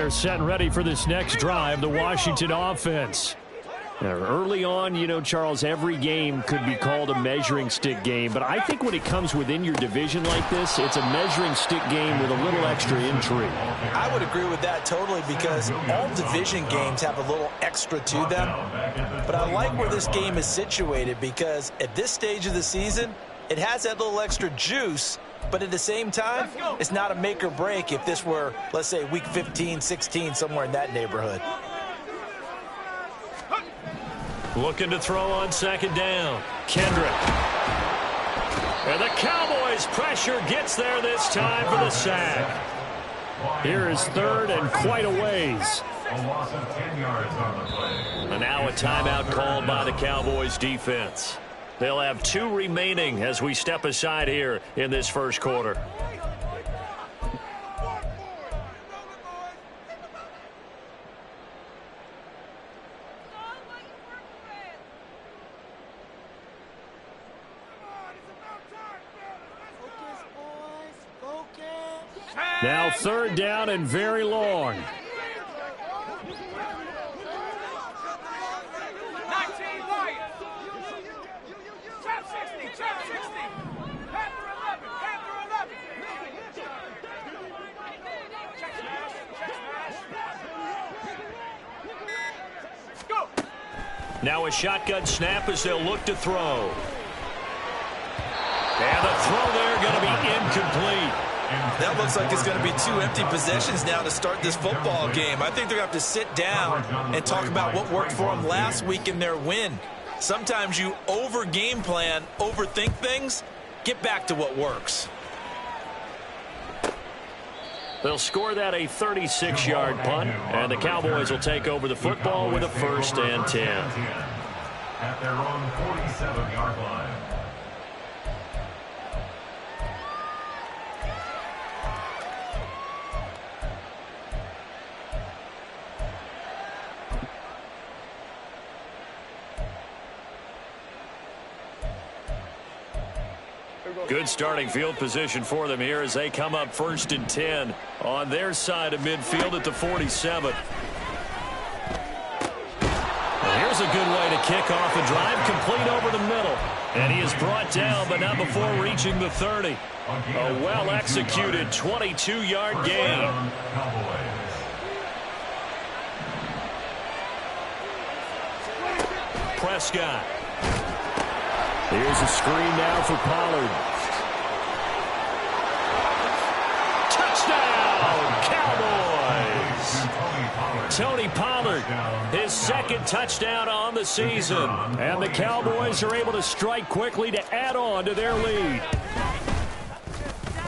They're set and ready for this next drive, the Washington offense. Now, early on, you know, Charles, every game could be called a measuring stick game. But I think when it comes within your division like this, it's a measuring stick game with a little extra intrigue. I would agree with that totally because all division games have a little extra to them. But I like where this game is situated because at this stage of the season, it has that little extra juice. But at the same time, it's not a make or break if this were, let's say, week 15, 16, somewhere in that neighborhood. Looking to throw on second down. Kendrick. And the Cowboys' pressure gets there this time for the sack. Here is third and quite a ways. And now a timeout called by the Cowboys defense. They'll have 2 remaining as we step aside here in this first quarter. Now third down and very long. Now a shotgun snap as they'll look to throw. And the throw there going to be incomplete. That looks like it's going to be 2 empty possessions now to start this football game. I think they're going to have to sit down and talk about what worked for them last week in their win. Sometimes you over-game plan, overthink things. Get back to what works. They'll score that a 36-yard punt, and the Cowboys will take over the football with a 1st and 10. At their own 47-yard line. Good starting field position for them here as they come up 1st and 10 on their side of midfield at the 47. Well, here's a good way to kick off a drive, complete over the middle. And he is brought down, but not before reaching the 30. A well-executed 22-yard gain. Prescott. Here's a screen now for Pollard. Tony Pollard, his 2nd touchdown on the season. And the Cowboys are able to strike quickly to add on to their lead.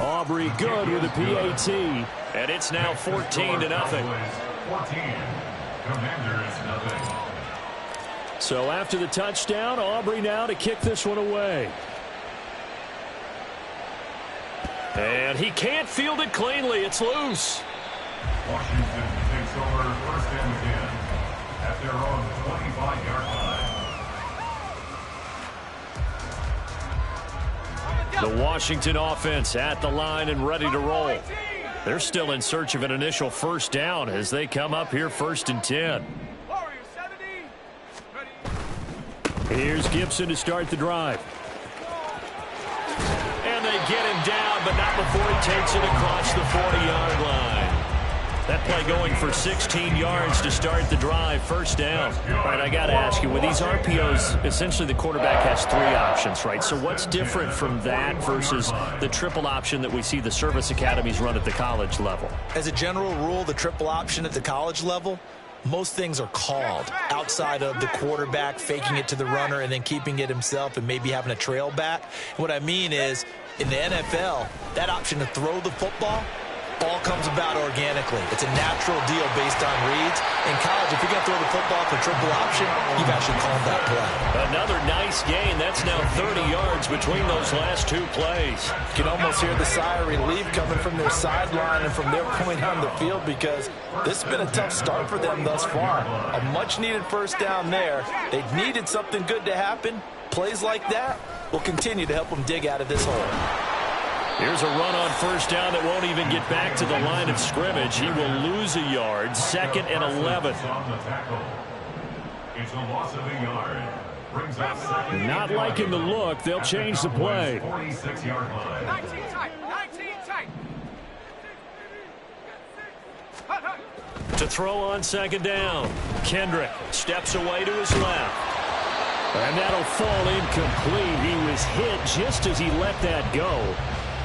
Aubrey good with a PAT. And it's now 14-0. So after the touchdown, Aubrey now to kick this one away. And he can't field it cleanly. It's loose. Washington takes over 1st and 10 at their own 25-yard line. The Washington offense at the line and ready to roll. They're still in search of an initial 1st down as they come up here 1st and 10. Here's Gibson to start the drive. And they get him down, but not before he takes it across the 40-yard line. That play going for 16 yards to start the drive, 1st down. All right, I got to ask you, with these RPOs, essentially the quarterback has 3 options, right? So what's different from that versus the triple option that we see the service academies run at the college level? As a general rule, the triple option at the college level, most things are called outside of the quarterback faking it to the runner and then keeping it himself and maybe having a trail back. What I mean is, in the NFL, that option to throw the football all comes about organically. It's a natural deal based on reads. In college, if you're going to throw the football for triple option, you've actually called that play. Another nice gain. That's now 30 yards between those last 2 plays. You can almost hear the sigh of relief coming from their sideline and from their point on the field because this has been a tough start for them thus far. A much-needed 1st down there. They needed something good to happen. Plays like that will continue to help them dig out of this hole. Here's a run on first down that won't even get back to the line of scrimmage. He will lose a yard. 2nd and 11. It's a loss of a yard. Not liking the look. They'll change the play. 46-yard line. 19 tight. 19 tight. To throw on 2nd down. Kendrick steps away to his left. And that'll fall incomplete. He was hit just as he let that go.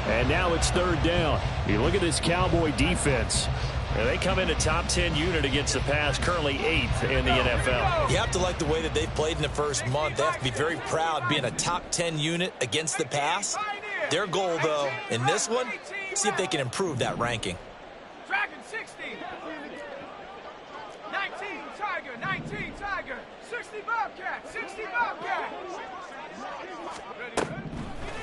And now it's 3rd down. You look at this Cowboy defense. They come in a top 10 unit against the pass, currently 8th in the NFL. You have to like the way that they've played in the first month. They have to be very proud being a top 10 unit against the pass. Their goal, though, in this one, see if they can improve that ranking. Dragon 60. 19 Tiger. 19 Tiger. 60 Bobcat. 60 Bobcat.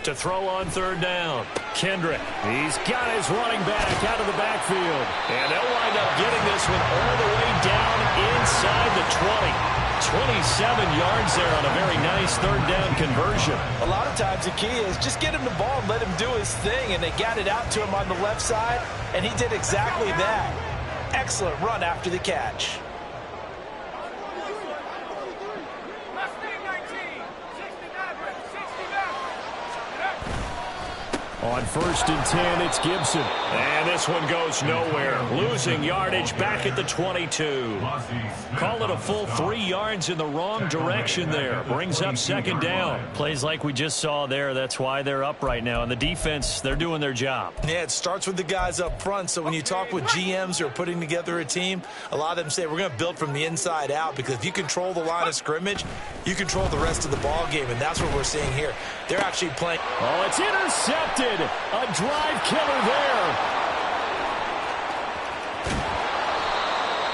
To throw on 3rd down. Kendrick. He's got his running back out of the backfield. And they'll wind up getting this one all the way down inside the 20. 27 yards there on a very nice 3rd down conversion. A lot of times the key is just get him the ball and let him do his thing. And they got it out to him on the left side. And he did exactly that. Excellent run after the catch. On 1st and 10, it's Gibson. And this one goes nowhere. Losing yardage back at the 22. Call it a full 3 yards in the wrong direction there. Brings up 2nd down. Plays like we just saw there. That's why they're up right now. And the defense, they're doing their job. Yeah, it starts with the guys up front. So when you talk with GMs who are putting together a team, a lot of them say we're going to build from the inside out, because if you control the line of scrimmage, you control the rest of the ball game. And that's what we're seeing here. They're actually playing. Oh, it's intercepted. A drive killer there.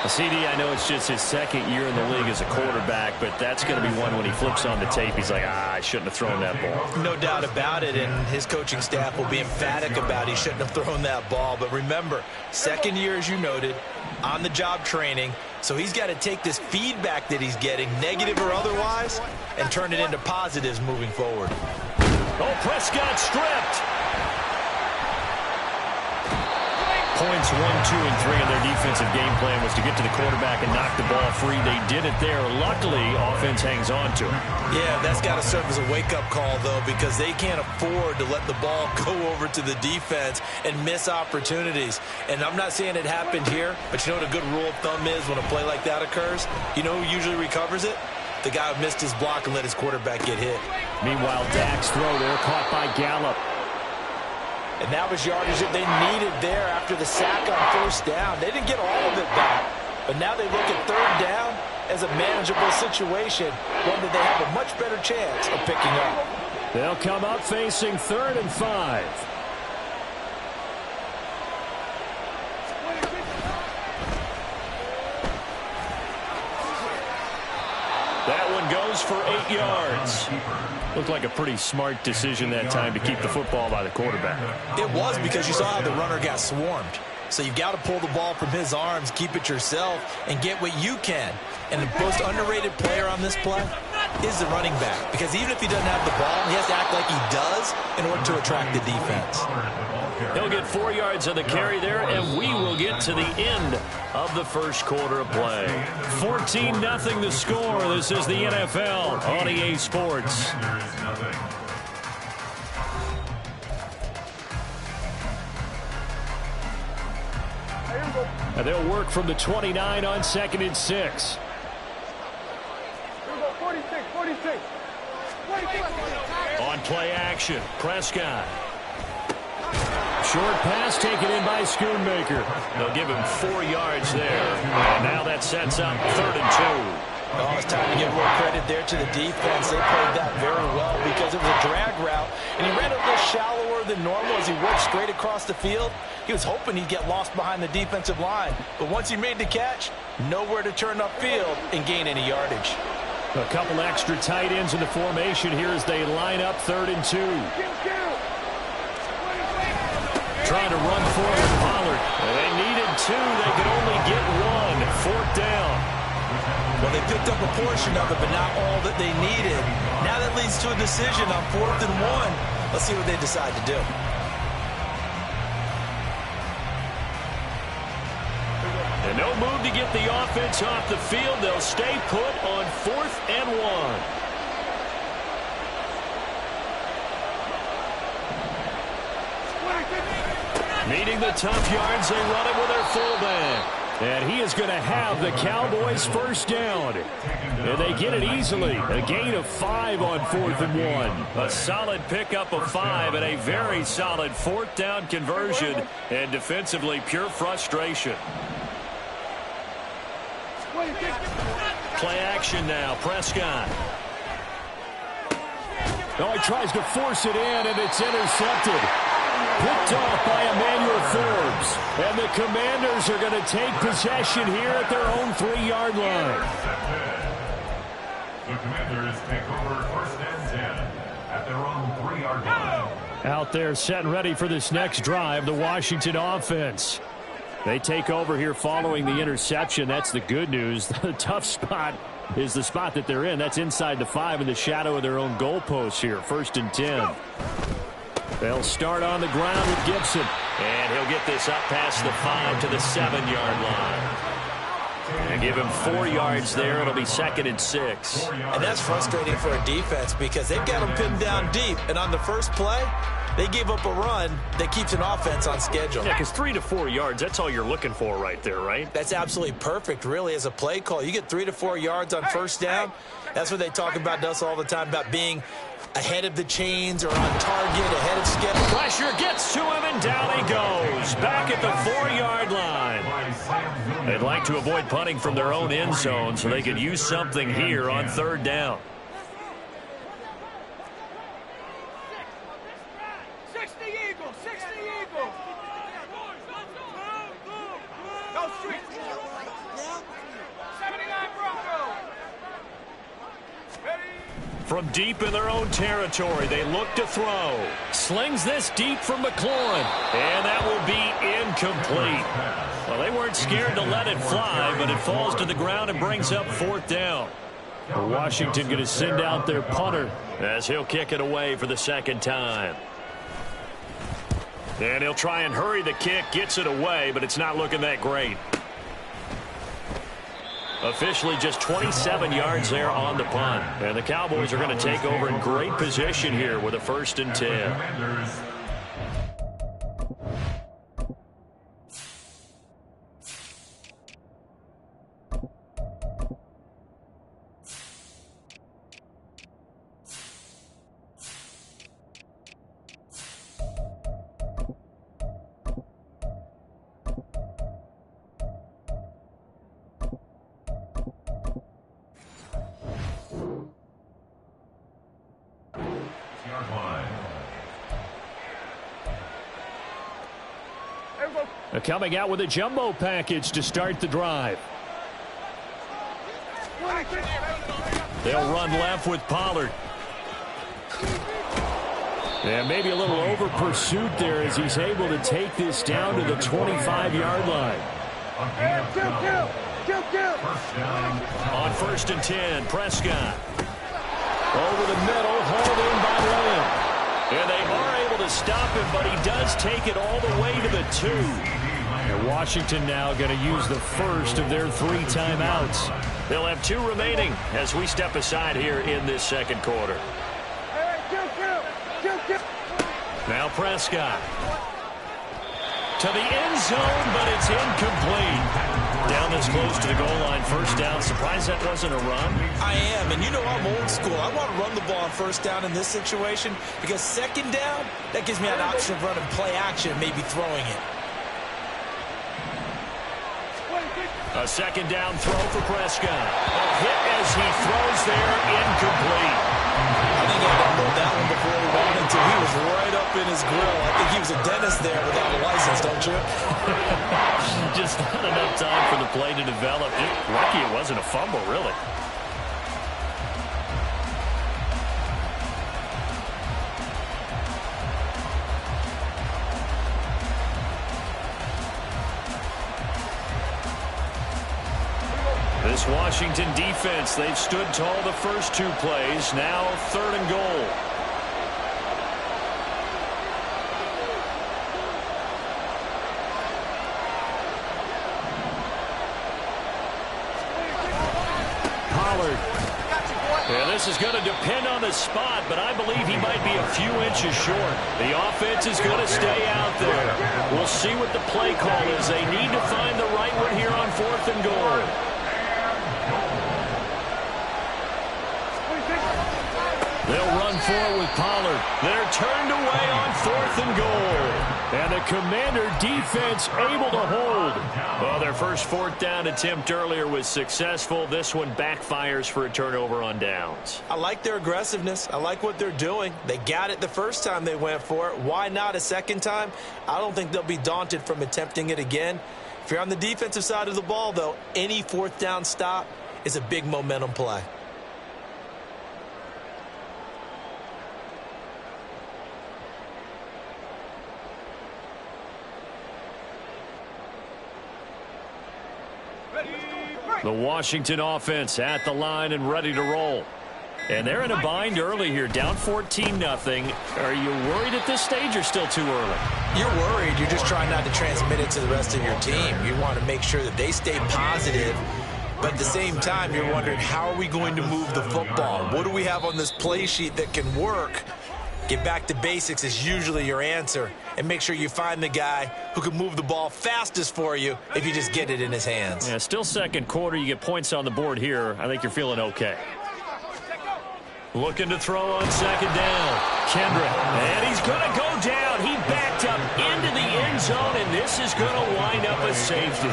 CD, I know it's just his 2nd year in the league as a quarterback, but that's going to be one when he flips on the tape, he's like, I shouldn't have thrown that ball. No doubt about it, and his coaching staff will be emphatic about he shouldn't have thrown that ball. But remember, 2nd year, as you noted, on-the-job training, so he's got to take this feedback that he's getting, negative or otherwise, and turn it into positives moving forward. Oh, Prescott stripped. Points 1, 2, and 3 in their defensive game plan was to get to the quarterback and knock the ball free. They did it there. Luckily, offense hangs on to it. Yeah, that's got to serve as a wake-up call, though, because they can't afford to let the ball go over to the defense and miss opportunities. And I'm not saying it happened here, but you know what a good rule of thumb is when a play like that occurs? You know who usually recovers it? The guy who missed his block and let his quarterback get hit. Meanwhile, Dak's throw there caught by Gallup. And that was yardage that they needed there after the sack on 1st down. They didn't get all of it back, but now they look at 3rd down as a manageable situation, one that they have a much better chance of picking up. They'll come up facing 3rd and 5. That one goes for 8 yards. Looked like a pretty smart decision that time to keep the football by the quarterback. It was, because you saw how the runner got swarmed. So you've got to pull the ball from his arms, keep it yourself, and get what you can. And the most underrated player on this play is the running back. Because even if he doesn't have the ball, he has to act like he does in order to attract the defense. He'll get 4 yards on the carry there, and we will get to the end of the first quarter of play. 14-0 the score. This is the NFL on EA Sports. And they'll work from the 29 on 2nd and 6. 46. On play action, Prescott. Short pass taken in by Schoonmaker. They'll give him 4 yards there. And now that sets up 3rd and 2. Oh, it's time to give more credit there to the defense. They played that very well because it was a drag route, and he ran a little shallower than normal as he worked straight across the field. He was hoping he'd get lost behind the defensive line, but once he made the catch, nowhere to turn upfield and gain any yardage. A couple extra tight ends in the formation here as they line up 3rd and 2. Trying to run forward, Pollard. They needed 2. They could only get 1. 4th down. Well, they picked up a portion of it, but not all that they needed. Now that leads to a decision on 4th and 1. Let's see what they decide to do. move to get the offense off the field. They'll stay put on 4th and 1. Needing the tough yards, they run it with their fullback. And he is going to have the Cowboys first down. And they get it easily. A gain of 5 on 4th and 1. A solid pickup of 5 and a very solid 4th down conversion. And defensively, pure frustration. Play action now. Prescott. Oh, he tries to force it in, and it's intercepted. Picked off by Emmanuel Forbes. And the Commanders are going to take possession here at their own 3-yard line. The Commanders take over 1st and 10 at their own 3-yard line. Out there set and ready for this next drive, the Washington offense. They take over here following the interception. That's the good news. The tough spot is the spot that they're in. That's inside the 5 in the shadow of their own goalpost here. 1st and 10. They'll start on the ground with Gibson. And he'll get this up past the 5 to the 7-yard line. And give him 4 yards there. It'll be 2nd and 6. And that's frustrating for a defense because they've got them pinned down deep. And on the first play, they gave up a run that keeps an offense on schedule. Yeah, because 3 to 4 yards, that's all you're looking for right there, right? That's absolutely perfect, really, as a play call. You get 3 to 4 yards on first down. That's what they talk about us all the time, about being ahead of the chains or on target, ahead of schedule. Pressure gets to him, and down he goes. Back at the 4-yard line. They'd like to avoid punting from their own end zone so they could use something here on 3rd down. 60 Eagles, 60 Eagles. Go street. 79 Broncos. Ready? From deep in their own territory, they look to throw. Slings this deep from McLaurin. And that will be incomplete. Well, they weren't scared to let it fly, but it falls to the ground and brings up 4th down. Washington going to send out their punter as he'll kick it away for the 2nd time. And he'll try and hurry the kick, gets it away, but it's not looking that great. Officially just 27 yards there on the punt. And the Cowboys are going to take over in great position here with a 1st and 10. Coming out with a jumbo package to start the drive. They'll run left with Pollard. And maybe a little over pursuit there as he's able to take this down to the 25-yard line. On 1st and 10, Prescott. Over the middle, hauled in by Lamb. And they are able to stop him, but he does take it all the way to the 2. And Washington now going to use the first of their 3 timeouts. They'll have 2 remaining as we step aside here in this 2nd quarter. Now Prescott. To the end zone, but it's incomplete. Down this close to the goal line, 1st down. Surprised that wasn't a run? I am, and you know I'm old school. I want to run the ball on 1st down in this situation because 2nd down, that gives me an option of running play action, maybe throwing it. A 2nd down throw for Prescott. A hit as he throws there, incomplete. I think I got that one before he wanted to. He was right up in his grill. I think he was a dentist there without a license, don't you? Just not enough time for the play to develop. Lucky it wasn't a fumble, really. This Washington defense, they've stood tall the first 2 plays. Now 3rd and goal. Pollard. Yeah, this is going to depend on the spot, but I believe he might be a few inches short. The offense is going to stay out there. We'll see what the play call is. They need to find the right one here on 4th and goal. They'll run forward with Pollard. They're turned away on 4th and goal. And the Commander defense able to hold. Well, their first 4th down attempt earlier was successful. This one backfires for a turnover on downs. I like their aggressiveness. I like what they're doing. They got it the first time they went for it. Why not a second time? I don't think they'll be daunted from attempting it again. If you're on the defensive side of the ball, though, any 4th down stop is a big momentum play. The Washington offense at the line and ready to roll. And they're in a bind early here, down 14-0. Are you worried at this stage or still too early? You're worried. You're just trying not to transmit it to the rest of your team. You want to make sure that they stay positive. But at the same time, you're wondering, how are we going to move the football? What do we have on this play sheet that can work? Get back to basics is usually your answer. And make sure you find the guy who can move the ball fastest for you if you just get it in his hands. Yeah, still second quarter. You get points on the board here. I think you're feeling okay. Looking to throw on 2nd down. Kendrick. And he's going to go down. He backed up into the end zone, and this is going to wind up a safety.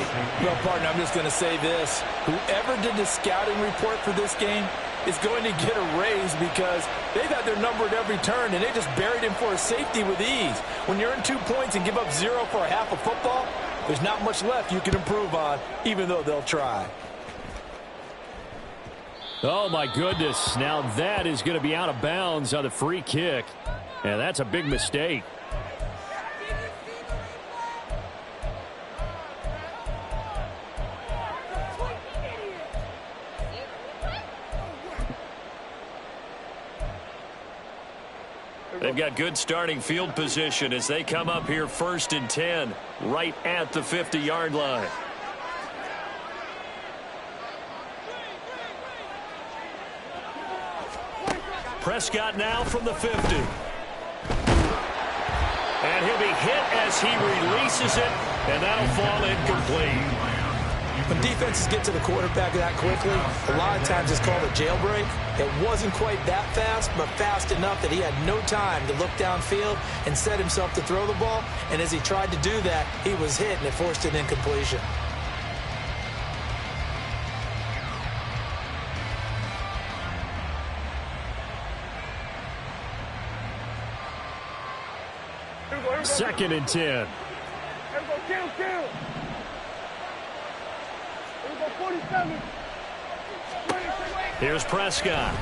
Well, partner, I'm just going to say this. Whoever did the scouting report for this game is going to get a raise because they've had their number at every turn, and they just buried him for a safety with ease. When you're in 2 points and give up 0 for a half of football, there's not much left you can improve on, even though they'll try. Oh, my goodness. Now that is going to be out of bounds on the free kick. And that's a big mistake. They've got good starting field position as they come up here 1st and 10, right at the 50-yard line. Prescott now from the 50. And he'll be hit as he releases it, and that'll fall incomplete. When defenses get to the quarterback that quickly, a lot of times it's called a jailbreak. It wasn't quite that fast, but fast enough that he had no time to look downfield and set himself to throw the ball. And as he tried to do that, he was hit, and it forced an incompletion. Second and 10. Here's Prescott.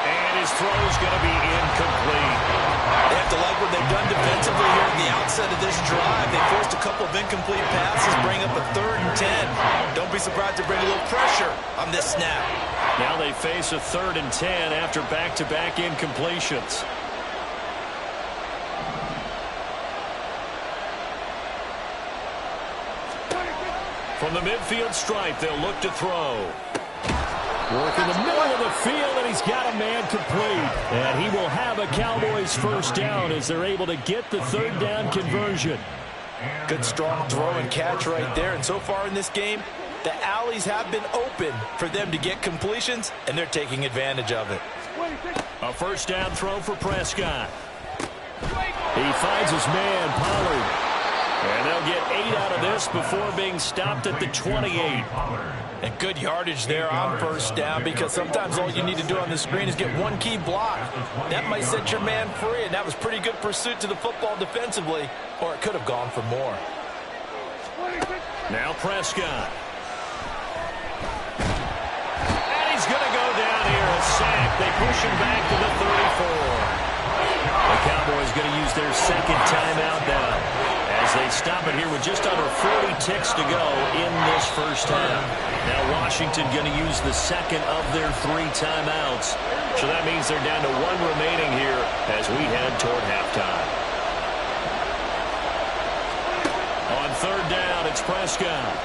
And his throw is going to be incomplete. They have to like what they've done defensively here at the outset of this drive. They forced a couple of incomplete passes, bring up a 3rd and 10. Don't be surprised to bring a little pressure on this snap. Now they face a 3rd and 10 after back-to-back incompletions. From the midfield stripe, they'll look to throw. Work in the middle of the field, and he's got a man complete. And he will have a Cowboys 1st down as they're able to get the 3rd down conversion. Good strong throw and catch right there. And so far in this game, the alleys have been open for them to get completions, and they're taking advantage of it. A 1st down throw for Prescott. He finds his man, Pollard. And they'll get 8 out of this before being stopped at the 28. And good yardage there on 1st down, because sometimes all you need to do on the screen is get one key block. That might set your man free, and that was pretty good pursuit to the football defensively, or it could have gone for more. Now Prescott. And he's going to go down here, a sack. They push him back to the 34. The Cowboys going to use their 2nd timeout now, as they stop it here with just under 40 ticks to go in this 1st half. Now Washington going to use the 2nd of their 3 timeouts. So that means they're down to 1 remaining here as we head toward halftime. On 3rd down, it's Prescott.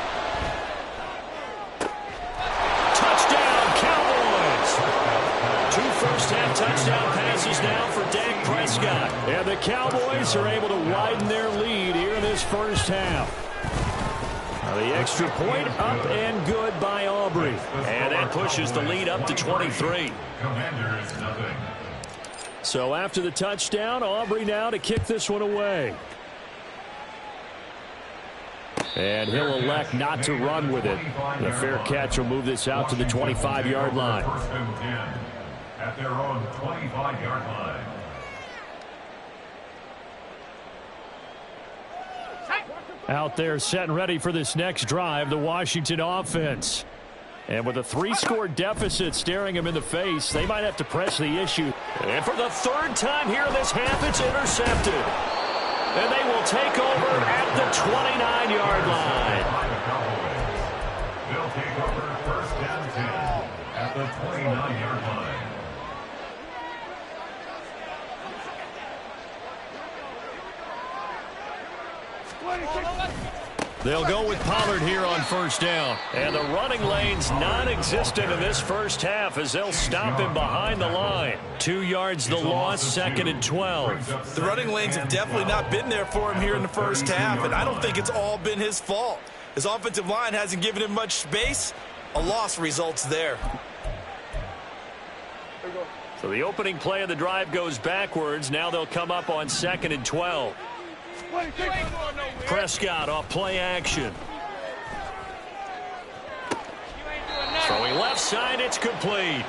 Touchdown passes now for Dak Prescott. And the Cowboys are able to widen their lead here in this first half. Now the extra point up and good by Aubrey. And that pushes the lead up to 23. Commanders, nothing. So after the touchdown, Aubrey now to kick this one away. And he'll elect not to run with it. The fair catch will move this out to the 25-yard line. First and 10 at their own 25-yard line. Out there set and ready for this next drive, the Washington offense. And with a 3-score deficit staring him in the face, they might have to press the issue. And for the third time here in this half, it's intercepted. And they will take over at the 29-yard line. They'll take over first and 10 at the 29-yard line. They'll go with Pollard here on first down. And the running lane's non-existent in this first half as they'll stop him behind the line. 2 yards the loss, 2nd and 12. The running lanes have definitely not been there for him here in the first half, and I don't think it's all been his fault. His offensive line hasn't given him much space. A loss results there. So the opening play of the drive goes backwards. Now they'll come up on 2nd and 12. Prescott off play action. Throwing left side, it's complete.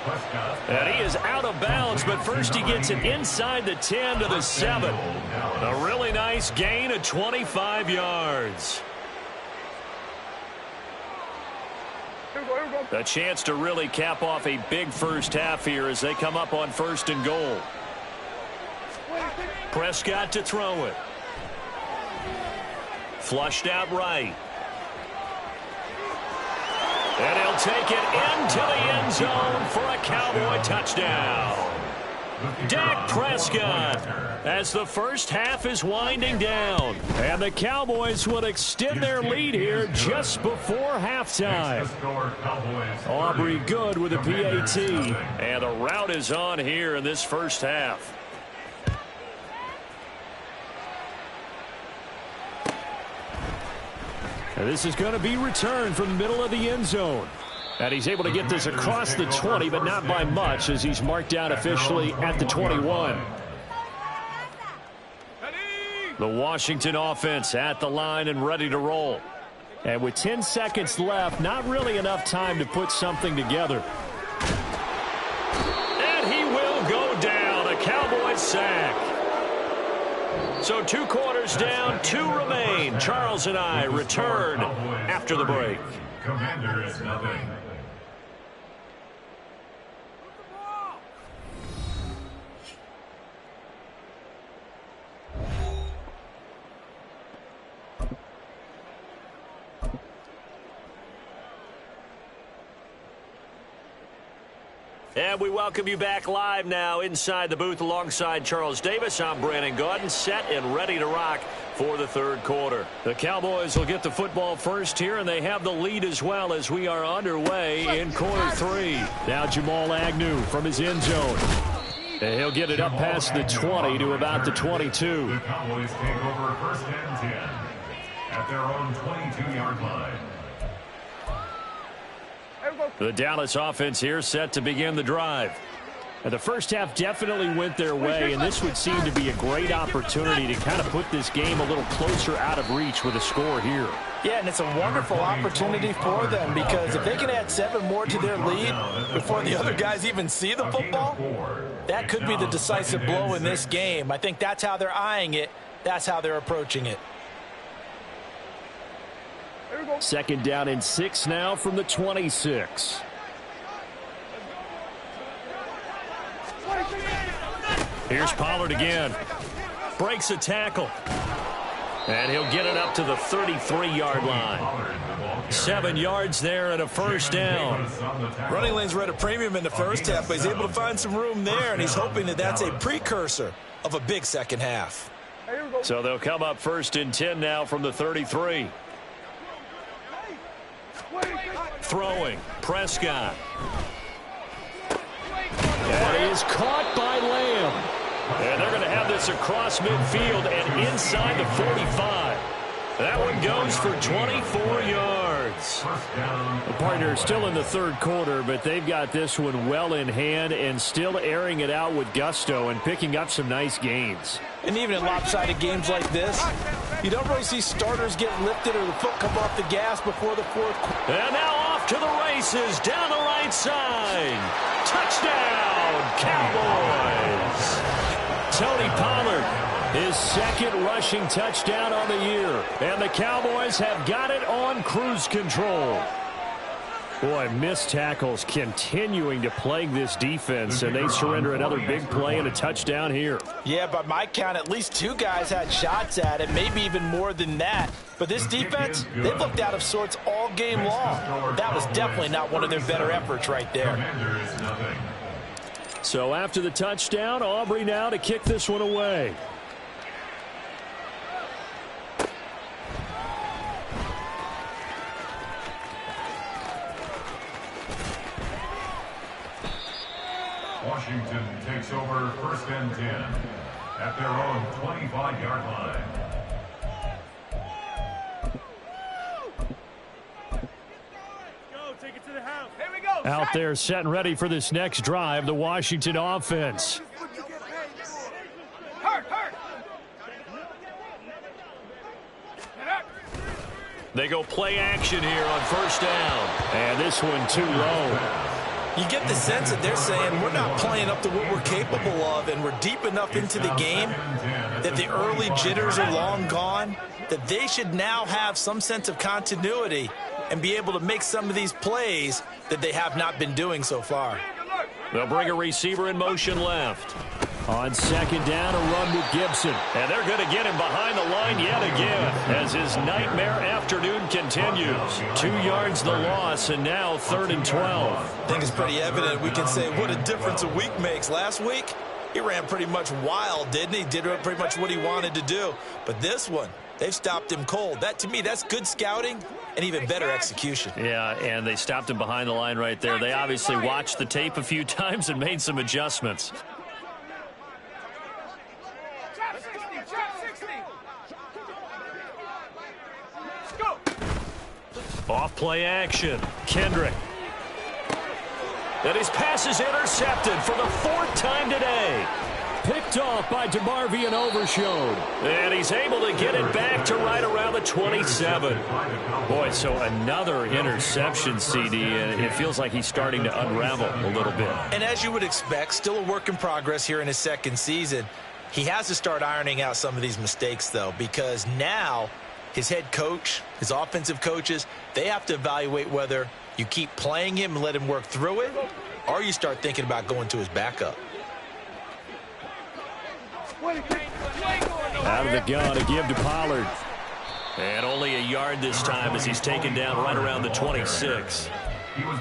And he is out of bounds, but first he gets it inside the 10 to the 7. A really nice gain of 25 yards. A chance to really cap off a big first half here as they come up on 1st and goal. Prescott to throw it. Flushed out right. And he'll take it into the end zone for a Cowboy touchdown. Dak Prescott as the first half is winding down. And the Cowboys will extend their lead here just before halftime. Aubrey good with a PAT. And the route is on here in this first half. And this is going to be returned from the middle of the end zone. And he's able to get this across the 20, but not by much as he's marked down officially at the 21. The Washington offense at the line and ready to roll. And with 10 seconds left, not really enough time to put something together. And he will go down. A Cowboy sack. So 2 quarters down, 2 remain. Charles and I return after the break. Commanders, nothing. And we welcome you back live now inside the booth alongside Charles Davis. I'm Brandon Gaudin, set and ready to rock for the third quarter. The Cowboys will get the football first here, and they have the lead as well as we are underway in quarter 3. Now Jamal Agnew from his end zone. And he'll get it up past the 20 to about the 22. The Cowboys take over first and 10 at their own 22-yard line. The Dallas offense here set to begin the drive. And the first half definitely went their way, and this would seem to be a great opportunity to kind of put this game a little closer out of reach with a score here. Yeah, and it's a wonderful opportunity for them because if they can add 7 more to their lead before the other guys even see the football, that could be the decisive blow in this game. I think that's how they're eyeing it. That's how they're approaching it. 2nd down and 6 now from the 26. Here's Pollard again. Breaks a tackle. And he'll get it up to the 33-yard line. 7 yards there and a first down. Running lanes were at a premium in the first half, but he's able to find some room there, and he's hoping that that's a precursor of a big second half. So they'll come up 1st and 10 now from the 33. Throwing, Prescott. That is caught by Lamb. And they're going to have this across midfield and inside the 45. That one goes for 24 yards. The partner still in the third quarter, but they've got this one well in hand and still airing it out with gusto and picking up some nice gains. And even in lopsided games like this, you don't really see starters get lifted or the foot come off the gas before the fourth quarter. And now off to the races down the right side. Touchdown, Cowboys. Tony Pollard, his second rushing touchdown on the year. And the Cowboys have got it on cruise control. Boy, missed tackles continuing to plague this defense, and they surrender another big play and a touchdown here. Yeah, by my count, at least two guys had shots at it, maybe even more than that. But this defense, they've looked out of sorts all game long. That was definitely not one of their better efforts right there. So after the touchdown, Aubrey now to kick this one away. Washington takes over 1st and 10 at their own 25-yard line. Out there set and ready for this next drive, the Washington offense. They go play action here on 1st down. And this one too low. You get the sense that they're saying we're not playing up to what we're capable of, and we're deep enough into the game that the early jitters are long gone, that they should now have some sense of continuity and be able to make some of these plays that they have not been doing so far. They'll bring a receiver in motion left. On 2nd down, a run with Gibson. And they're going to get him behind the line yet again as his nightmare afternoon continues. 2 yards the loss, and now 3rd and 12. I think it's pretty evident. We can say what a difference a week makes. Last week, he ran pretty much wild, didn't he? Did pretty much what he wanted to do. But this one, they've stopped him cold. That, to me, that's good scouting and even better execution. Yeah, and they stopped him behind the line right there. They obviously watched the tape a few times and made some adjustments. Off play action. Kendrick. And his pass is intercepted for the 4th time today. Picked off by DeMarvion Overshown. And he's able to get it back to right around the 27. Boy, so another interception, CD, and it feels like he's starting to unravel a little bit. And as you would expect, still a work in progress here in his 2nd season. He has to start ironing out some of these mistakes, though, because now his head coach, his offensive coaches, they have to evaluate whether you keep playing him and let him work through it, or you start thinking about going to his backup. Out of the gun, a give to Pollard. And only a yard this time as he's taken down right around the 26.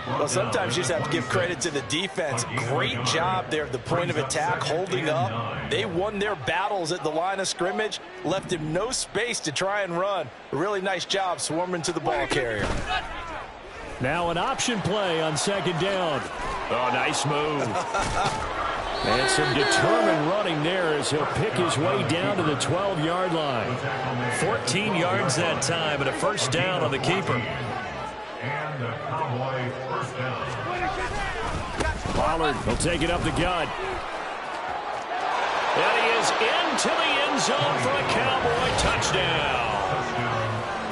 Well, sometimes you just have to give credit to the defense. Great job there at the point of attack, holding up. They won their battles at the line of scrimmage, left him no space to try and run. A really nice job swarming to the ball carrier. Now an option play on 2nd down. Oh, nice move. And some determined running there as he'll pick his way down to the 12-yard line. 14 yards that time and a 1st down on the keeper. And the Cowboy 1st down. Pollard will take it up the gut. And he is into the end zone for a Cowboy touchdown.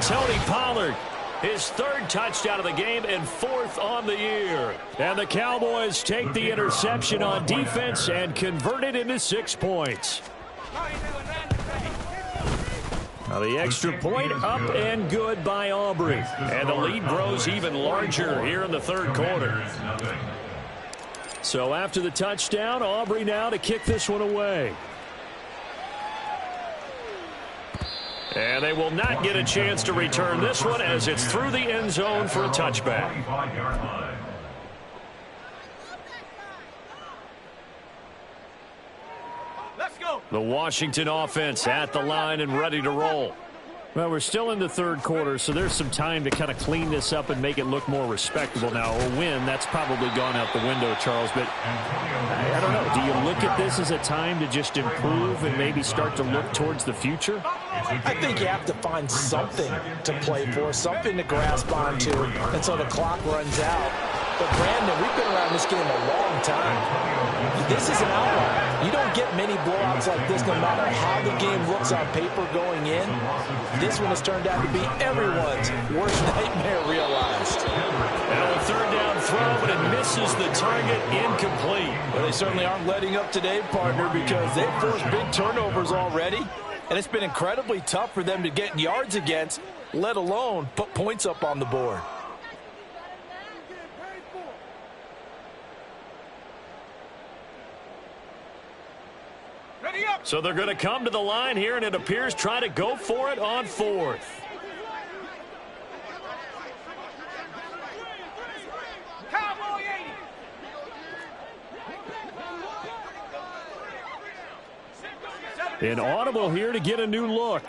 Tony Pollard, his 3rd touchdown of the game and 4th on the year. And the Cowboys take the interception on defense and convert it into 6 points. Now the extra point up and good by Aubrey. And the lead grows even larger here in the 3rd quarter. So after the touchdown, Aubrey now to kick this one away. And they will not get a chance to return this one as it's through the end zone for a touchback. The Washington offense at the line and ready to roll. Well, we're still in the third quarter, so there's some time to kind of clean this up and make it look more respectable. Now, a win, that's probably gone out the window, Charles, but I don't know. Do you look at this as a time to just improve and maybe start to look towards the future? I think you have to find something to play for, something to grasp onto until the clock runs out. But, Brandon, we've been around this game a long time. This is an outlier. You don't get many blowouts like this no matter how the game looks on paper going in. This one has turned out to be everyone's worst nightmare realized. Now a third down throw, but it misses the target, incomplete. Well, they certainly aren't letting up today, partner, because they've forced big turnovers already. And it's been incredibly tough for them to get yards against, let alone put points up on the board. So they're going to come to the line here, and it appears try to go for it on fourth. Cowboy 80. An audible here to get a new look.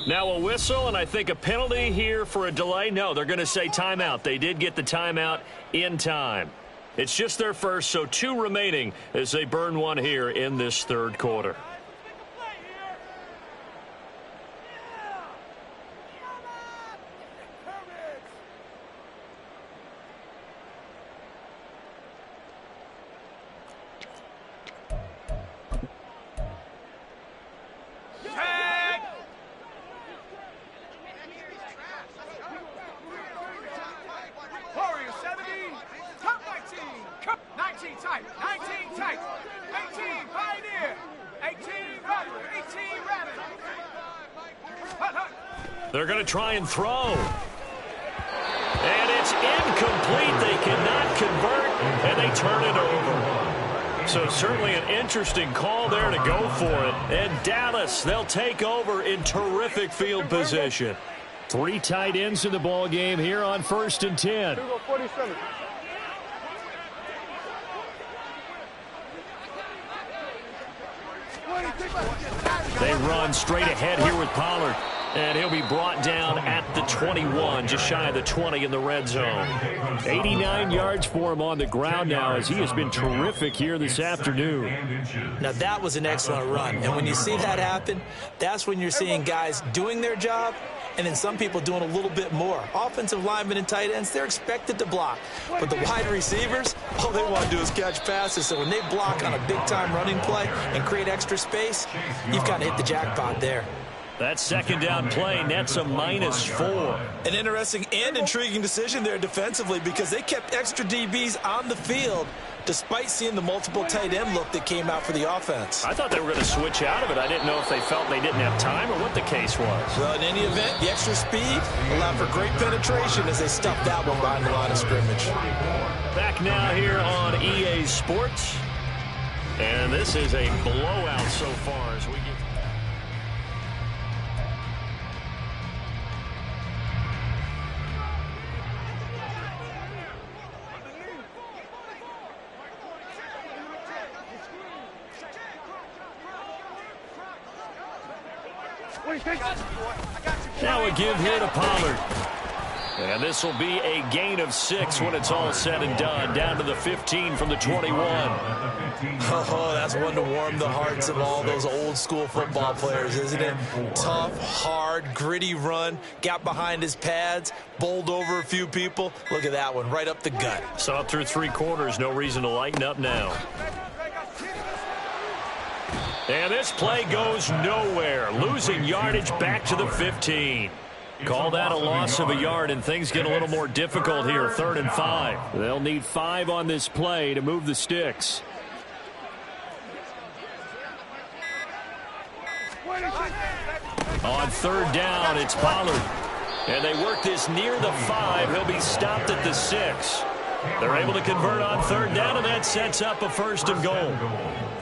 Now a whistle, and I think a penalty here for a delay. No, they're going to say timeout. They did get the timeout in time. It's just their first, so 2 remaining as they burn one here in this third quarter. They're going to try and throw. And it's incomplete. They cannot convert, and they turn it over. So certainly an interesting call there to go for it. And Dallas, they'll take over in terrific field position. 3 tight ends in the ball game here on 1st and 10. They run straight ahead here with Pollard. And he'll be brought down at the 21, just shy of the 20 in the red zone. 89 yards for him on the ground now as he has been terrific here this afternoon. Now, that was an excellent run. And when you see that happen, that's when you're seeing guys doing their job and then some people doing a little bit more. Offensive linemen and tight ends, they're expected to block. But the wide receivers, all they want to do is catch passes. So when they block on a big-time running play and create extra space, you've kind of hit the jackpot there. That second down play nets a -4. An interesting and intriguing decision there defensively because they kept extra DBs on the field despite seeing the multiple tight end look that came out for the offense. I thought they were going to switch out of it. I didn't know if they felt they didn't have time or what the case was. Well, in any event, the extra speed allowed for great penetration as they stuffed that one behind the line of scrimmage. Back now here on EA Sports. And this is a blowout so far as we get. Now a give here to Pollard. And this will be a gain of 6 when it's all said and done. Down to the 15 from the 21. Oh, that's one to warm the hearts of all those old school football players, isn't it? Tough, hard, gritty run. Got behind his pads, bowled over a few people. Look at that one, right up the gut. So up through 3 quarters, no reason to lighten up now. And this play goes nowhere. Losing yardage back to the 15. Call that a loss of a yard, and things get a little more difficult here. 3rd and 5. They'll need 5 on this play to move the sticks. On 3rd down, it's Pollard. And they work this near the 5. He'll be stopped at the 6. They're able to convert on 3rd down, and that sets up a 1st and goal.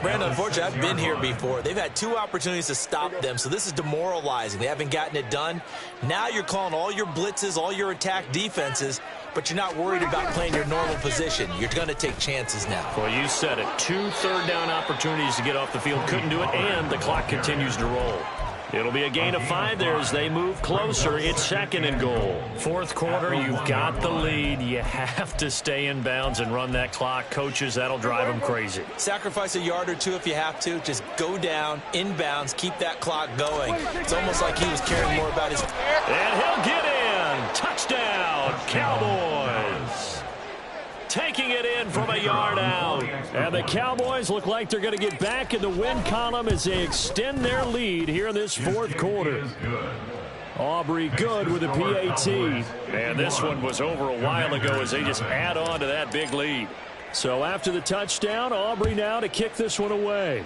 Brandon, unfortunately, I've been here before. They've had 2 opportunities to stop them, so this is demoralizing. They haven't gotten it done. Now you're calling all your blitzes, all your attack defenses, but you're not worried about playing your normal position. You're going to take chances now. Well, you said it. 2 third-down opportunities to get off the field. Couldn't do it, and the clock continues to roll. It'll be a gain of 5 there as they move closer. It's 2nd and goal. 4th quarter, you've got the lead. You have to stay in bounds and run that clock. Coaches, that'll drive them crazy. Sacrifice a yard or 2 if you have to. Just go down, in bounds, keep that clock going. It's almost like he was caring more about his... And he'll get in. Touchdown, Cowboys. Taking it in from a yard out. And the Cowboys look like they're going to get back in the win column as they extend their lead here in this 4th quarter. Aubrey good with a PAT. And this one was over a while ago as they just add on to that big lead. So after the touchdown, Aubrey now to kick this one away.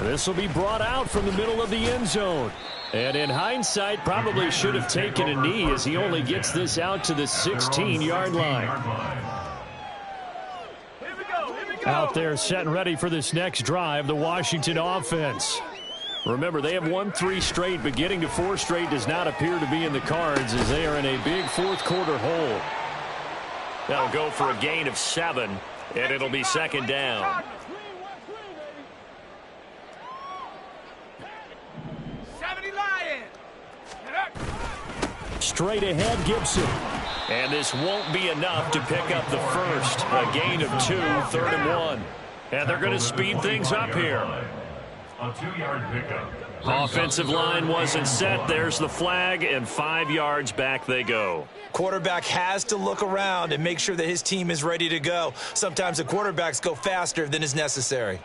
This will be brought out from the middle of the end zone. And in hindsight, probably should have taken a knee as he only gets this out to the 16-yard line. Out there set and ready for this next drive, the Washington offense. Remember, they have won 3 straight, but getting to 4 straight does not appear to be in the cards as they are in a big 4th quarter hole. That'll go for a gain of 7, and it'll be 2nd down. Straight ahead, Gibson. And this won't be enough to pick up the first. A gain of 2, 3rd and 1. And they're going to speed things up here. A 2-yard pickup. Offensive line wasn't set. There's the flag, and 5 yards back they go. Quarterback has to look around and make sure that his team is ready to go. Sometimes the quarterbacks go faster than is necessary.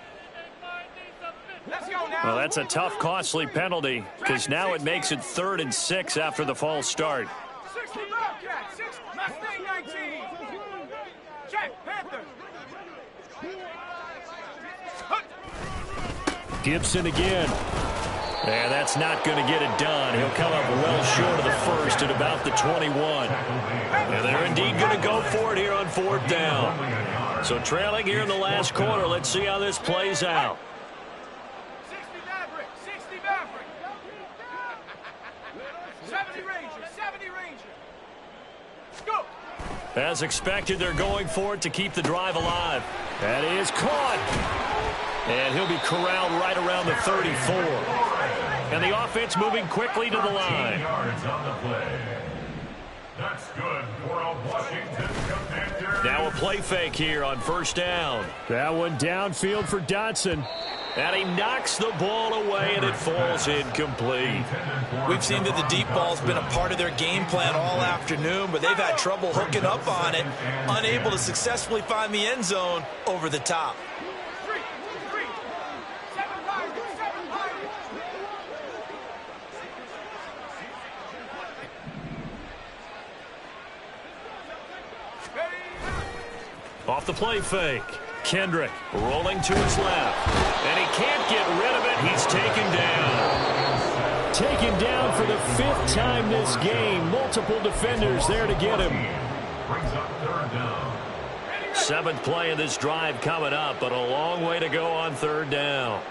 Well, that's a tough, costly penalty because now it makes it 3rd and 6 after the false start. 60 Bobcat, 6, Mustang 19. Jack Panther. Gibson again. And that's not going to get it done. He'll come up well short of the first at about the 21. And they're indeed going to go for it here on 4th down. So trailing here in the last quarter. Let's see how this plays out. 60 Maverick, 60 Maverick. 70 Ranger, 70 Ranger. Go. As expected, they're going for it to keep the drive alive. That is caught. And he'll be corralled right around the 34. And the offense moving quickly to the line. Yards on the play. That's good for a Washington Commander. Now a play fake here on 1st down. That one downfield for Dotson. And he knocks the ball away, and it falls incomplete. We've seen that the deep ball's been a part of their game plan all afternoon, but they've had trouble hooking up on it, unable to successfully find the end zone over the top. 7 Pirates, 7 Pirates. Off the play fake. Kendrick rolling to his left. And he can't get rid of it. He's taken down. Taken down for the 5th time this game. Multiple defenders there to get him. Brings up 3rd down. 7th play of this drive coming up, but a long way to go on 3rd down.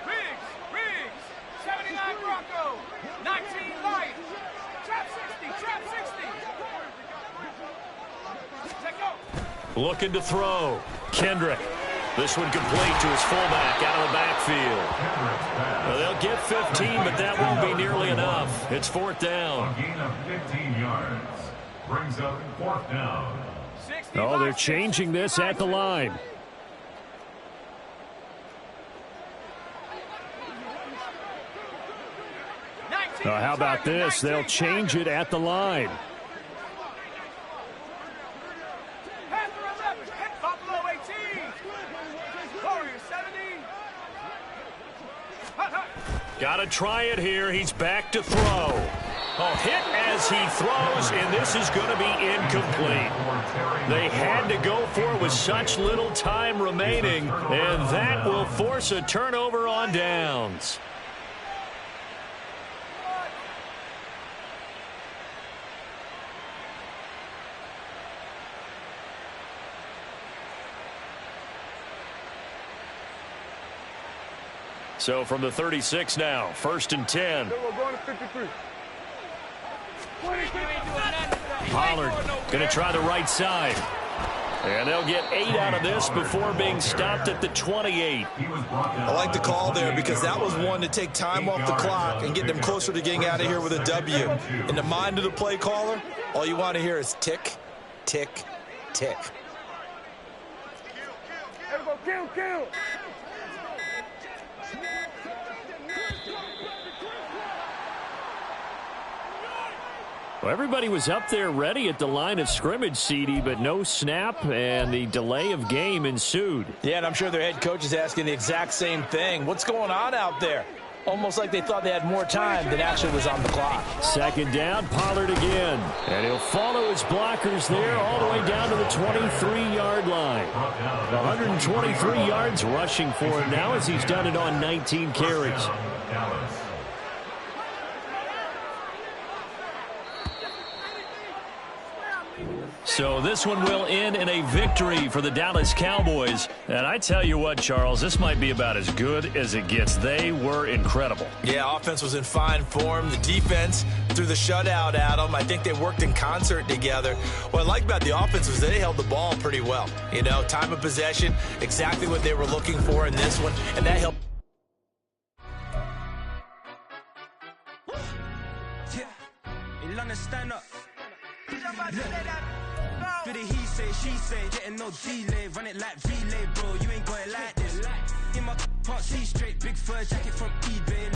Riggs, 79 Bronco, 19 Lions, trap 60, trap 60. Let go. Looking to throw. Kendrick. This one complete to his fullback out of the backfield. Well, they'll get 15, but that won't be nearly enough. It's 4th down. A gain of 15 yards. Brings up 4th down. Oh, they're changing this at the line. How about this? They'll change it at the line. Panther 11, Buffalo 18, Warrior 70. Got to try it here. He's back to throw. Oh, hit as he throws, and this is going to be incomplete. They had to go for it with such little time remaining, and that will force a turnover on downs. So from the 36 now, 1st and 10. We're going to 53. Pollard going to try the right side. And they'll get 8 out of this before being stopped at the 28. I like the call there because that was one to take time off the clock and get them closer to getting out of here with a W. In the mind of the play caller, all you want to hear is tick, tick, tick. Kill. Well, everybody was up there ready at the line of scrimmage, CD, but no snap, and the delay of game ensued. Yeah, and I'm sure their head coach is asking the exact same thing. What's going on out there? Almost like they thought they had more time than actually was on the clock. 2nd down, Pollard again. And he'll follow his blockers there all the way down to the 23-yard line. 123 yards rushing for him now as he's done it on 19 carries. So this one will end in a victory for the Dallas Cowboys. And I tell you what, Charles, this might be about as good as it gets. They were incredible. Yeah, offense was in fine form. The defense threw the shutout at them. I think they worked in concert together. What I like about the offense was they held the ball pretty well. You know, time of possession, exactly what they were looking for in this one, and that helped. Stand up. Do the he say, she say, getting no delay, run it like relay, bro. You ain't got it like this. In my can't see straight, big fur jacket from eBay.